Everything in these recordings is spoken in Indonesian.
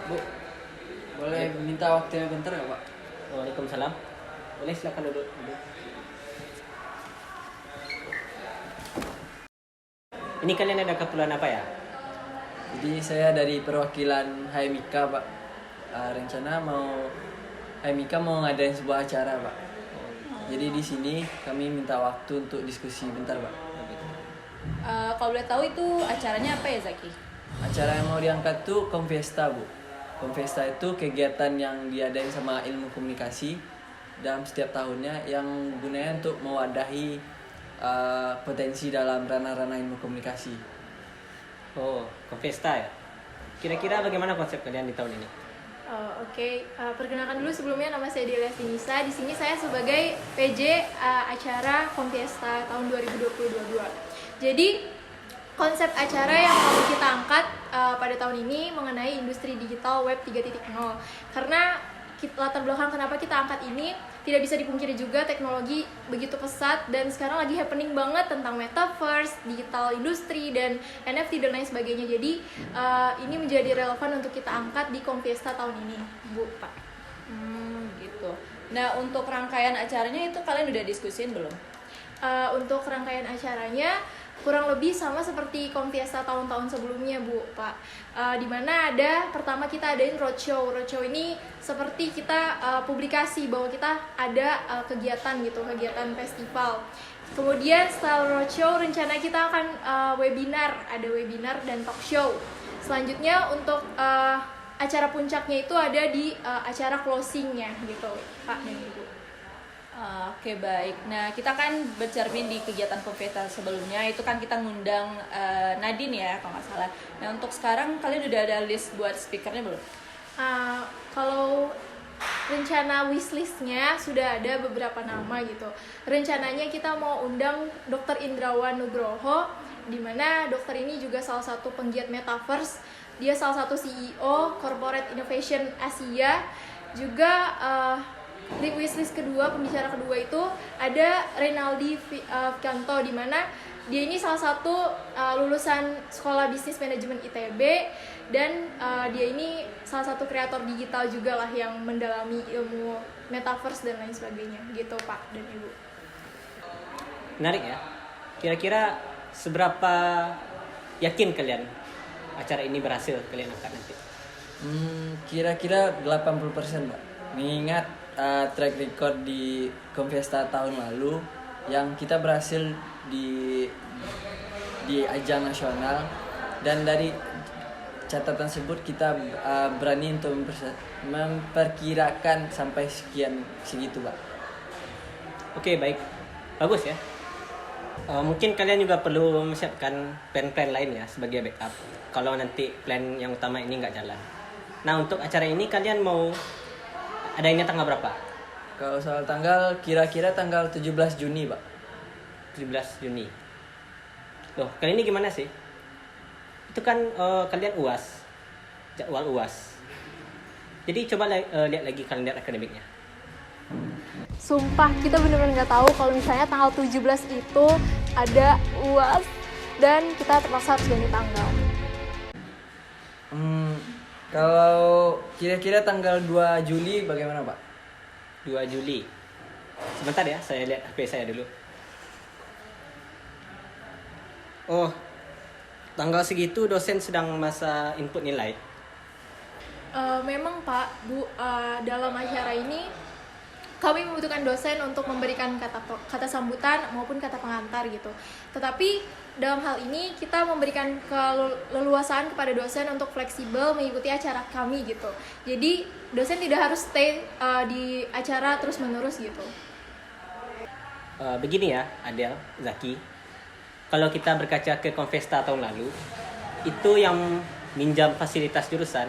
Bu, boleh minta waktunya bentar nggak Pak? Waalaikumsalam. Boleh silakan duduk. Ini kalian ada keperluan apa ya? Jadi saya dari perwakilan HMIK Pak. Rencana HMIK mau ngadain sebuah acara Pak. Jadi di sini kami minta waktu untuk diskusi bentar Pak. Kalau boleh tahu itu acaranya apa ya Zaki? Acara yang mau diangkat tuh Komfiesta Bu. Komfiesta itu kegiatan yang diadain sama ilmu komunikasi dalam setiap tahunnya yang gunanya untuk mewadahi potensi dalam ranah-ranah ilmu komunikasi. Oh, Konvesta ya. Kira-kira bagaimana konsep kalian di tahun ini? Oke. Perkenalkan dulu sebelumnya, nama saya Delia Finisa. Di sini saya sebagai PJ acara Komfiesta tahun 2022. Jadi konsep acara yang mau kita angkat pada tahun ini mengenai industri digital web 3.0. Karena latar belakang kenapa kita angkat ini tidak bisa dipungkiri juga, teknologi begitu pesat dan sekarang lagi happening banget tentang metaverse, digital industri dan NFT dan lain sebagainya. Jadi ini menjadi relevan untuk kita angkat di Komfiesta tahun ini, Bu, Pak. Gitu. Nah, untuk rangkaian acaranya itu kalian udah diskusin belum? Untuk rangkaian acaranya kurang lebih sama seperti Komfiesta tahun-tahun sebelumnya, Bu, Pak. Dimana pertama kita adain roadshow. Roadshow ini seperti kita publikasi bahwa kita ada kegiatan gitu, kegiatan festival. Kemudian setelah roadshow rencana kita akan ada webinar dan talk show. Selanjutnya untuk acara puncaknya itu ada di acara closingnya gitu, Pak dan Ibu. Oke, baik. Nah, kita kan bercermin di kegiatan Komfiesta sebelumnya itu kan kita ngundang Nadine ya kalau nggak salah. Nah, untuk sekarang kalian udah ada list buat speakernya belum? Kalau rencana wishlistnya sudah ada beberapa nama gitu. Rencananya kita mau undang Dr. Indrawan Nugroho, di mana dokter ini juga salah satu penggiat metaverse. Dia salah satu CEO Corporate Innovation Asia. Juga di wishlist kedua, pembicara kedua itu ada Renaldi Vikanto, di mana dia ini salah satu lulusan Sekolah Bisnis Manajemen ITB dan dia ini salah satu kreator digital juga lah yang mendalami ilmu metaverse dan lain sebagainya gitu, Pak dan Ibu. Menarik ya. Kira-kira seberapa yakin kalian acara ini berhasil kalian angkat nanti? Kira-kira 80% Pak. Mengingat track record di Komfiesta tahun lalu yang kita berhasil di ajang nasional, dan dari catatan tersebut kita berani untuk memperkirakan sampai segitu Pak. Oke, baik. Bagus ya. Mungkin kalian juga perlu mempersiapkan plan-plan lain ya sebagai backup kalau nanti plan yang utama ini nggak jalan. Nah, untuk acara ini kalian mau adanya tanggal berapa? Kalau soal tanggal, kira-kira tanggal 17 Juni Pak. 17 Juni. Loh, kali ini gimana sih? Itu kan kalian UAS. Jadwal UAS. Jadi coba lihat lagi kalender akademiknya. Sumpah kita benar-benar nggak tahu kalau misalnya tanggal 17 itu ada UAS dan kita terpaksa harus ganti tanggal. Kalau kira-kira tanggal 2 Juli bagaimana Pak? 2 Juli. Sebentar ya, saya lihat HP saya dulu. Oh, tanggal segitu dosen sedang masa input nilai. Memang Pak, Bu, dalam acara ini kami membutuhkan dosen untuk memberikan kata sambutan maupun kata pengantar gitu. Tetapi dalam hal ini kita memberikan keleluasaan kepada dosen untuk fleksibel mengikuti acara kami gitu. Jadi dosen tidak harus stay di acara terus-menerus gitu. Begini ya, Adel, Zaki. Kalau kita berkaca ke Komfiesta tahun lalu, itu yang minjam fasilitas jurusan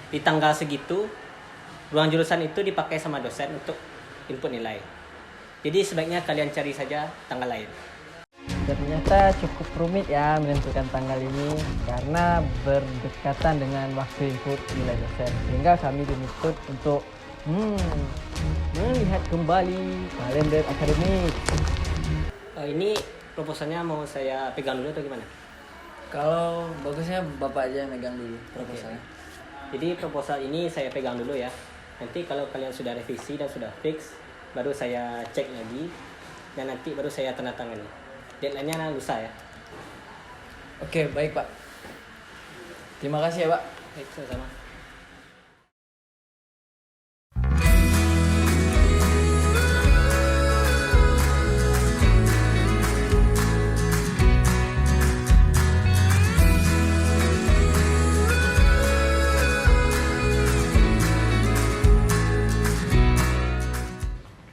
di tanggal segitu, ruang jurusan itu dipakai sama dosen untuk input nilai. Jadi sebaiknya kalian cari saja tanggal lain. Ternyata cukup rumit ya menentukan tanggal ini karena berdekatan dengan waktu input nilai dosen, sehingga kami dituntut untuk melihat kembali kalender akademik. Ini proposalnya mau saya pegang dulu atau gimana? Kalau bagusnya Bapak aja yang megang dulu proposalnya. Jadi proposal ini saya pegang dulu ya. Nanti kalau kalian sudah revisi dan sudah fix, baru saya cek lagi dan nanti baru saya tanda tangani. Deadline-nya lusa ya. Oke, baik Pak. Terima kasih ya Pak. Baik, sama-sama.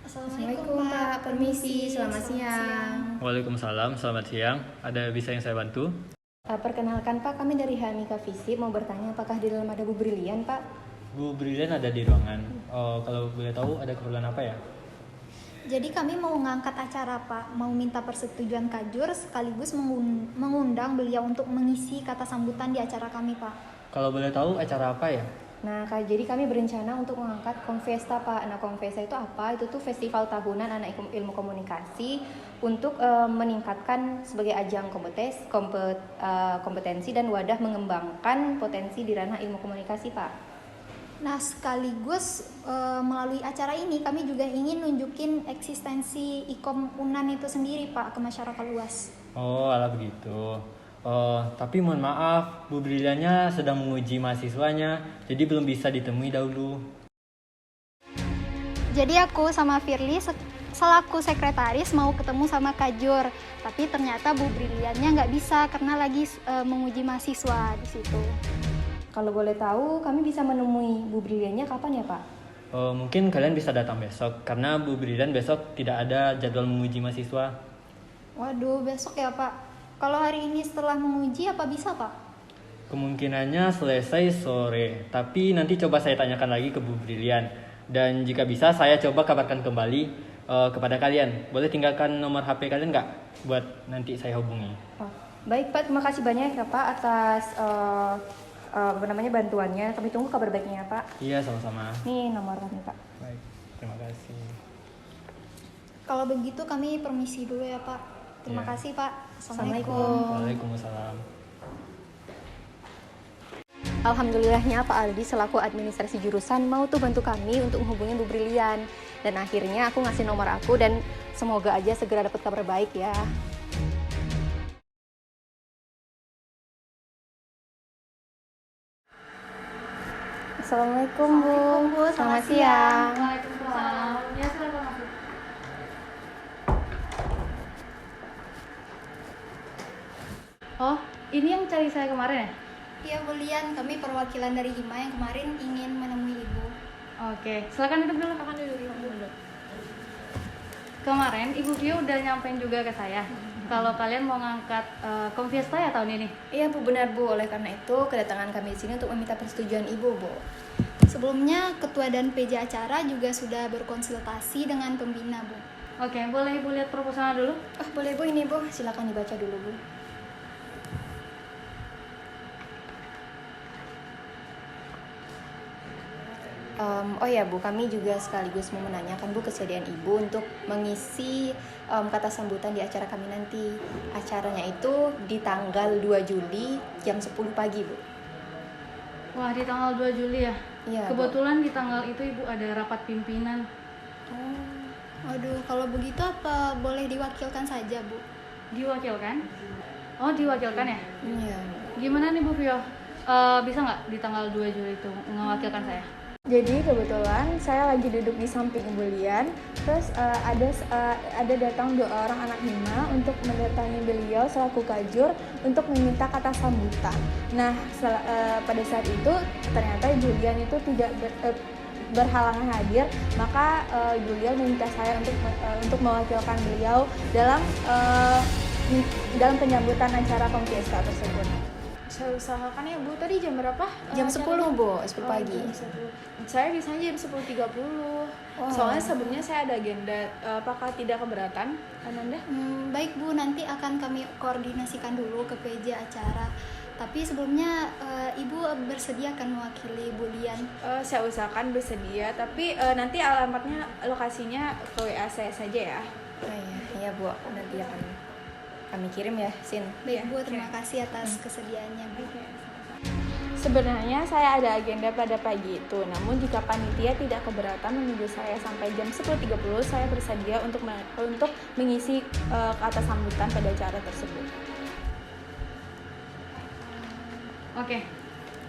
Assalamualaikum Pak, permisi, selamat siang. Waalaikumsalam, selamat siang. Ada bisa yang saya bantu? Perkenalkan Pak, kami dari Hamika Visi mau bertanya apakah di dalam ada Bu Brilian Pak? Bu Brilian ada di ruangan. Oh, kalau boleh tahu ada keperluan apa ya? Jadi kami mau mengangkat acara Pak, mau minta persetujuan Kajur sekaligus mengundang beliau untuk mengisi kata sambutan di acara kami Pak. Kalau boleh tahu acara apa ya? Nah, jadi kami berencana untuk mengangkat Konvesta Pak. Nah, Konvesta itu apa? Itu tuh festival tahunan anak ilmu komunikasi untuk meningkatkan sebagai ajang kompetensi dan wadah mengembangkan potensi di ranah ilmu komunikasi Pak. Nah sekaligus melalui acara ini kami juga ingin nunjukin eksistensi Ikom Unan itu sendiri Pak ke masyarakat luas. Oh, ala begitu. Oh, tapi mohon maaf, Bu Briliannya sedang menguji mahasiswanya, jadi belum bisa ditemui dahulu. Jadi aku sama Firly selaku sekretaris mau ketemu sama Kajur, tapi ternyata Bu Briliannya nggak bisa karena lagi menguji mahasiswa di situ. Kalau boleh tahu, kami bisa menemui Bu Briliannya kapan ya Pak? Oh, mungkin kalian bisa datang besok, karena Bu Brilian besok tidak ada jadwal menguji mahasiswa. Waduh, besok ya Pak. Kalau hari ini setelah menguji apa bisa Pak? Kemungkinannya selesai sore, tapi nanti coba saya tanyakan lagi ke Bu Brilian. Dan jika bisa, saya coba kabarkan kembali kepada kalian. Boleh tinggalkan nomor HP kalian nggak? Buat nanti saya hubungi. Oh, baik Pak, terima kasih banyak ya Pak atas bantuannya. Kami tunggu kabar baiknya ya Pak. Iya, sama-sama. Nih nomor kami Pak. Baik, terima kasih. Kalau begitu kami permisi dulu ya Pak. Terima Ya. kasih Pak. Assalamualaikum. Waalaikumsalam. Alhamdulillahnya Pak Aldi selaku administrasi jurusan mau tuh bantu kami untuk menghubungi Bu Brilian. Dan akhirnya aku ngasih nomor aku dan semoga aja segera dapat kabar baik ya. Assalamualaikum Bu. Selamat siang. Waalaikumsalam. Ya, silakan masuk. Oh, ini yang cari saya kemarin ya? Iya Bu Lian, kami perwakilan dari Hima yang kemarin ingin menemui Ibu. Oke, silakan duduk dulu. Kemarin Ibu Vio udah nyampein juga ke saya. Kalau kalian mau ngangkat Konfiesta ya tahun ini? Iya Bu, benar Bu. Oleh karena itu kedatangan kami di sini untuk meminta persetujuan Ibu Bu. Sebelumnya Ketua dan PJ acara juga sudah berkonsultasi dengan pembina Bu. Oke, boleh Ibu lihat proposalnya dulu? Oh boleh Bu, ini Bu. Silakan dibaca dulu Bu. Oh ya Bu, kami juga sekaligus mau menanyakan Bu kesediaan Ibu untuk mengisi kata sambutan di acara kami nanti. Acaranya itu di tanggal 2 Juli jam 10 pagi Bu. Wah, di tanggal 2 Juli ya? Iya, Bu. Kebetulan di tanggal itu Ibu ada rapat pimpinan. Waduh, kalau begitu apa boleh diwakilkan saja Bu? Diwakilkan? Oh, diwakilkan ya? Iya. Gimana nih Bu Vio? Bisa nggak di tanggal 2 Juli itu mewakilkan saya? Jadi kebetulan saya lagi duduk di samping Ibu Lian, terus ada datang 2 orang anak Hima untuk mendatangi beliau selaku kajur untuk meminta kata sambutan. Nah, pada saat itu ternyata Ibu Lian itu tidak berhalangan hadir, maka Ibu Lian meminta saya untuk mewakilkan beliau dalam penyambutan acara Konfiesta tersebut. Saya usahakan ya Bu, tadi jam berapa? Jam 10 Bu, 10 pagi. Jam 10. Saya biasanya jam 10.30. Soalnya sebelumnya saya ada agenda. Apakah tidak keberatan, Ananda? Baik Bu, nanti akan kami koordinasikan dulu ke PJ acara. Tapi sebelumnya Ibu bersedia akan mewakili Bu Lian? Saya usahakan bersedia, tapi nanti alamatnya, lokasinya ke WA saya saja ya. Oh iya Bu, nanti akan kami kirim ya, Sin. Baik Bu, terima kasih atas kesediaannya Bu. Sebenarnya saya ada agenda pada pagi itu, namun jika panitia tidak keberatan menunggu saya sampai jam 10.30, saya bersedia untuk mengisi kata sambutan pada acara tersebut. Oke,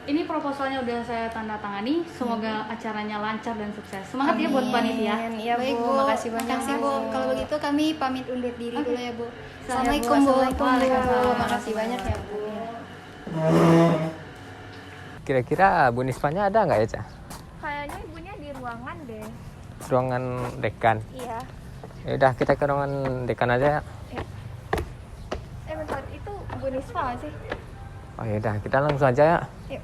ini proposalnya udah saya tanda tangani. Semoga acaranya lancar dan sukses. Semangat ya buat panitia. Iya Baik, Bu, makasih banyak. Makasih, Bu. Kalau begitu kami pamit undur diri dulu ya, Bu. Saya, Assalamualaikum, Bu. Bu. Waalaikumsalam. Makasih banyak ya Bu. Kira-kira Bu Nispanya ada nggak ya, Ca? Kayaknya ibunya di ruangan deh. Ruangan dekan. Iya. Ya udah kita ke ruangan dekan aja ya. Bentar, itu Bu Nispa nggak sih? Oh ya udah, kita langsung aja ya. Yuk.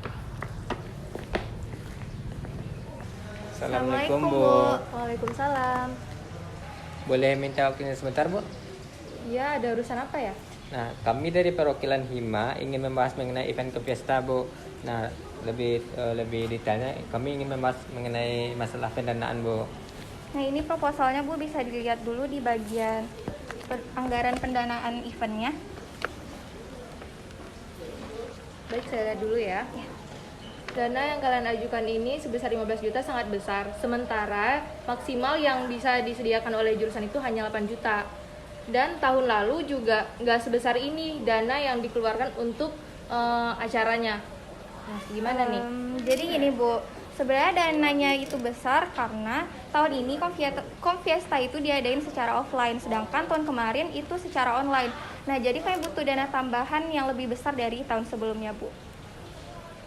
Assalamualaikum Bu. Waalaikumsalam. Boleh minta waktunya sebentar Bu? Iya, ada urusan apa ya? Nah, kami dari perwakilan Hima ingin membahas mengenai event Kopiesta Bu. Nah, lebih detailnya kami ingin membahas mengenai masalah pendanaan Bu. Nah, ini proposalnya, Bu, bisa dilihat dulu di bagian anggaran pendanaan eventnya. Baik, saya lihat dulu ya. Dana yang kalian ajukan ini sebesar 15 juta sangat besar. Sementara maksimal yang bisa disediakan oleh jurusan itu hanya 8 juta. Dan tahun lalu juga nggak sebesar ini dana yang dikeluarkan untuk acaranya. Nah, gimana nih? Jadi gini, Bu. Sebenarnya dananya itu besar karena tahun ini Konfiesta itu diadain secara offline, sedangkan tahun kemarin itu secara online. Nah, jadi kami butuh dana tambahan yang lebih besar dari tahun sebelumnya, Bu.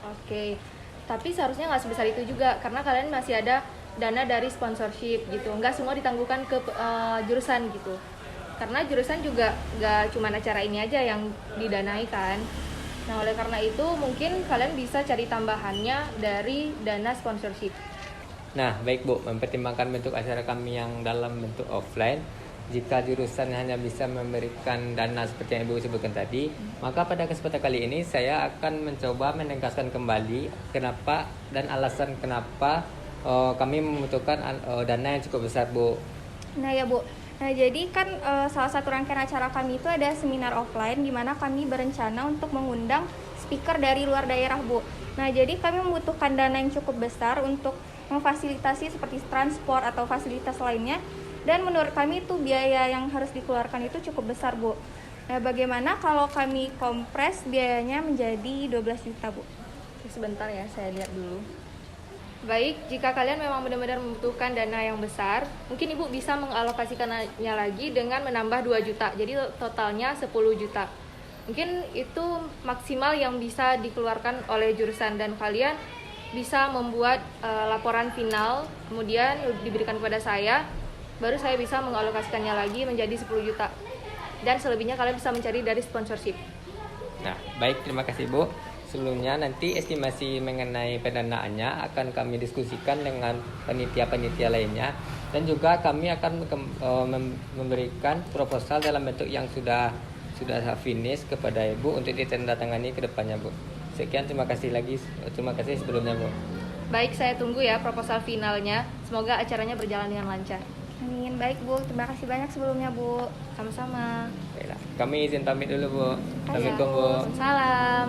Oke, tapi seharusnya nggak sebesar itu juga karena kalian masih ada dana dari sponsorship gitu. Nggak semua ditangguhkan ke jurusan gitu. Karena jurusan juga nggak cuma acara ini aja yang didanai kan. Nah, oleh karena itu mungkin kalian bisa cari tambahannya dari dana sponsorship. Nah, baik Bu, mempertimbangkan bentuk acara kami yang dalam bentuk offline, jika jurusan hanya bisa memberikan dana seperti yang Ibu sebutkan tadi, maka pada kesempatan kali ini saya akan mencoba menegaskan kembali kenapa dan alasan kenapa kami membutuhkan dana yang cukup besar, Bu. Nah ya Bu, nah jadi kan salah satu rangkaian acara kami itu ada seminar offline di mana kami berencana untuk mengundang speaker dari luar daerah, Bu. Nah jadi kami membutuhkan dana yang cukup besar untuk memfasilitasi seperti transport atau fasilitas lainnya. Dan menurut kami itu biaya yang harus dikeluarkan itu cukup besar, Bu. Nah bagaimana kalau kami kompres biayanya menjadi 12 juta, Bu? Sebentar ya, saya lihat dulu. Baik, jika kalian memang benar-benar membutuhkan dana yang besar, mungkin Ibu bisa mengalokasikannya lagi dengan menambah 2 juta. Jadi totalnya 10 juta. Mungkin itu maksimal yang bisa dikeluarkan oleh jurusan dan kalian bisa membuat laporan final, kemudian diberikan kepada saya, baru saya bisa mengalokasikannya lagi menjadi 10 juta. Dan selebihnya kalian bisa mencari dari sponsorship. Nah, baik, terima kasih Bu. Sebelumnya nanti estimasi mengenai pendanaannya akan kami diskusikan dengan panitia-panitia lainnya, dan juga kami akan memberikan proposal dalam bentuk yang sudah finish kepada Ibu untuk ditandatangani ke depannya, Bu. Sekian, terima kasih sebelumnya, Bu. Baik, saya tunggu ya proposal finalnya. Semoga acaranya berjalan dengan lancar. Amin. Baik, Bu. Terima kasih banyak sebelumnya, Bu. Sama-sama. Baiklah, kami izin pamit dulu, Bu. Assalamualaikum, Bu. Salam.